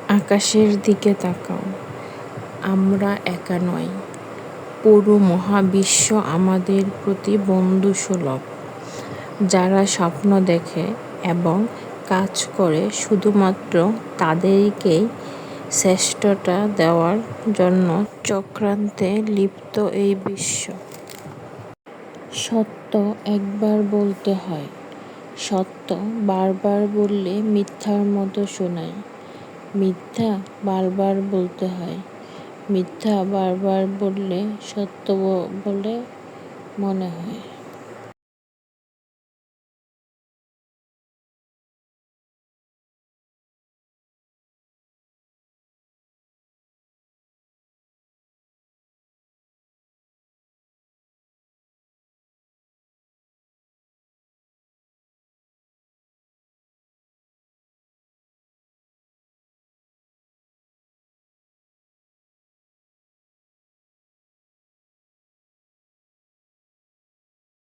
আকাশের দিকে তাকাও, আমরা একা নই। পুরো মহাবিশ্ব আমাদের প্রতি বন্ধুসুলভ। যারা স্বপ্ন দেখে এবং কাজ করে শুধুমাত্র তাদেরকেই শ্রেষ্ঠতা দেওয়ার জন্য চক্রান্তে লিপ্ত এই বিশ্ব। সত্য একবার বলতে হয়, সত্য বারবার বললে মিথ্যার মতো শোনায়। মিথ্যা বারবার বলতে হয়, মিথ্যা বারবার বললে সত্য বলে মনে হয়।